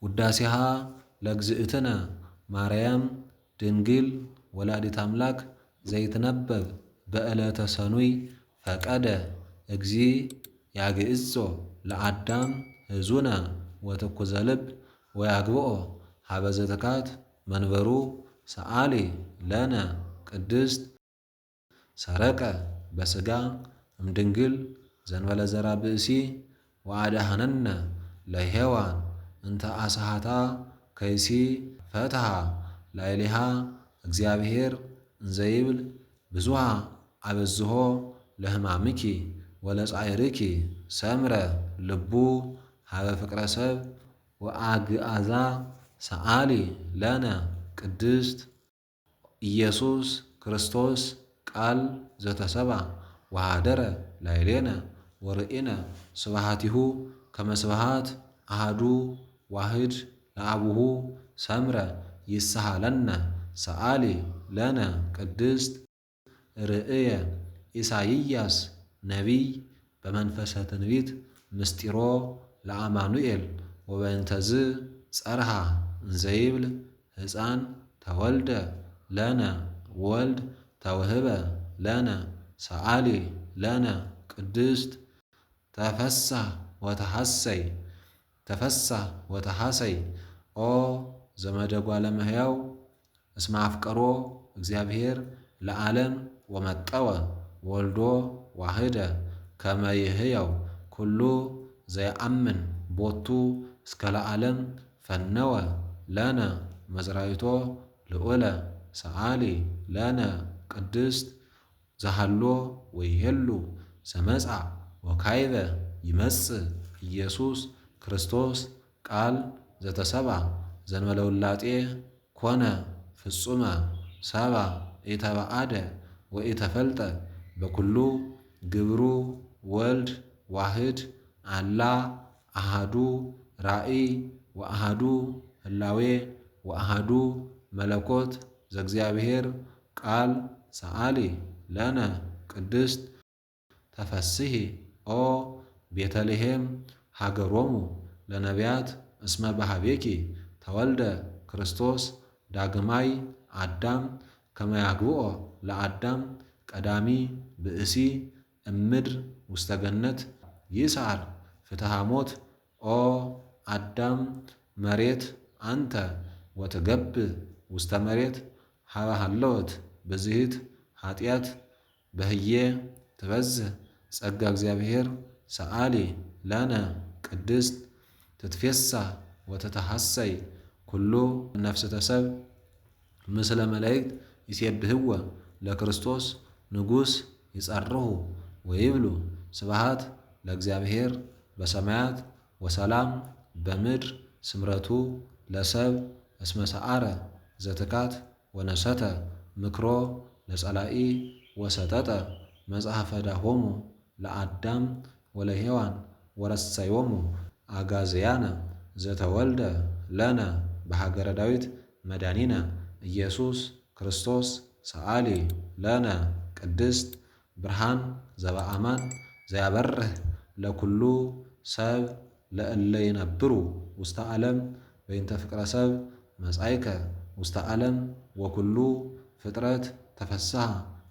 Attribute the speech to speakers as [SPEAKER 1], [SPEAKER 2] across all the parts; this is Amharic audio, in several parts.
[SPEAKER 1] ውዳሴሃ ለእግዝእትነ ማርያም ድንግል ወላዲት አምላክ ዘይትነበብ በዕለተ ሰኑይ ፈቀደ እግዚ ያግዕዞ ለአዳም ሕዙነ ወትኩዘ ልብ ወያግብኦ ሀበ ዘትካት መንበሩ ሰአሊ ለነ ቅድስት ሰረቀ በሥጋ እምድንግል ዘንበለ ዘራ ብእሲ ወአድኀነነ ለሔዋን እንተ አስሃታ ከይሲ ፈትሃ ላዕሌሃ እግዚአብሔር እንዘይብል ብዙኃ አበዝሖ ለሕማምኪ ወለጻዕርኪ ሰምረ ልቡ ሀበ ፍቅረ ሰብ ወአግዓዛ ሰአሊ ለነ ቅድስት ኢየሱስ ክርስቶስ ቃል ዘተሰብአ ወኀደረ ላዕሌነ ወርኢነ ስብሐቲሁ ከመ ስብሐት አሐዱ ዋሕድ ለአቡሁ ሰምረ ይስሐለነ ሰአሊ ለነ ቅድስት ርእየ ኢሳይያስ ነቢይ በመንፈሰ ትንቢት ምስጢሮ ለአማኑኤል ወበእንተዝ ጸርሃ እንዘይብል ሕፃን ተወልደ ለነ ወልድ ተውህበ ለነ ሰአሊ ለነ ቅድስት ተፈሳህ ወተሐሰይ ኦ ዘመደ እጓለ እመሕያው እስመ አፍቀሮ እግዚአብሔር ለዓለም ወመጠወ ወልዶ ዋህደ ከመ ይሕየው ኩሉ ዘየአምን ቦቱ እስከ ለዓለም ፈነወ ለነ መዝራይቶ ልዑለ ሰአሊ ለነ ቅድስት ዘሃሎ ወይሄሉ ዘመጽአ ወካይበ ይመጽእ ኢየሱስ ክርስቶስ ቃል ዘተሰብአ ዘእንበለ ውላጤ ኮነ ፍጹመ ሰብአ ኢተባአደ ወኢተፈልጠ በኩሉ ግብሩ ወልድ ዋህድ አላ አሃዱ ራእይ ወአሃዱ ህላዌ ወአሃዱ መለኮት ዘእግዚአብሔር ቃል ሰአሊ ለነ ቅድስት ተፈስሒ ኦ ቤተልሔም ሀገሮሙ ለነቢያት እስመ በኀቤኪ ተወልደ ክርስቶስ ዳግማይ አዳም ከመ ያግብኦ ለአዳም ቀዳሚ ብእሲ እምድር ውስተ ገነት ይስዓር ፍትሐ ሞት ኦ አዳም መሬት አንተ ወትገብእ ውስተ መሬት ሀበ ሀለወት ብዝሂት ኃጢአት በህዬ ትበዝህ ጸጋ እግዚአብሔር ሰአሊ ለነ ቅድስት ትትፌሳህ ወተተሐሰይ ኩሉ ነፍስተ ሰብ ምስለ መላእክት ይሴብህወ ለክርስቶስ ንጉሥ ይጸርሁ ወይብሉ ስብሐት ለእግዚአብሔር በሰማያት ወሰላም በምድር ስምረቱ ለሰብ እስመ ሰዓረ ዘትካት ወነሰተ ምክሮ ለጸላኢ ወሰጠጠ መጽሐፈ ዳሆሙ ለአዳም ወለሔዋን ወረሰዮሙ አጋዝያነ ዘተወልደ ለነ በሀገረ ዳዊት መድኃኒነ ኢየሱስ ክርስቶስ ሰአሊ ለነ ቅድስት ብርሃን ዘበአማን ዘያበርህ ለኩሉ ሰብ ለእለ ይነብሩ ውስተ ዓለም በእንተ ፍቅረ ሰብ መጻእከ ውስተ ዓለም ወኩሉ ፍጥረት ተፈስሐ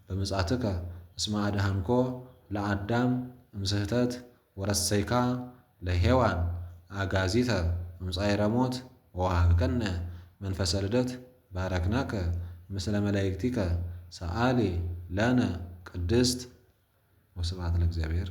[SPEAKER 1] በምጽአትከ እስመ አድኃንኮ ለአዳም እምስሕተት ወረሰይካ ለሔዋን አጋዚተ እምጻዕረ ሞት ወወሀብከነ መንፈሰ ልደት ባረክናከ ምስለ መላእክቲከ ሰአሊ ለነ ቅድስት ወስብሐት ለእግዚአብሔር።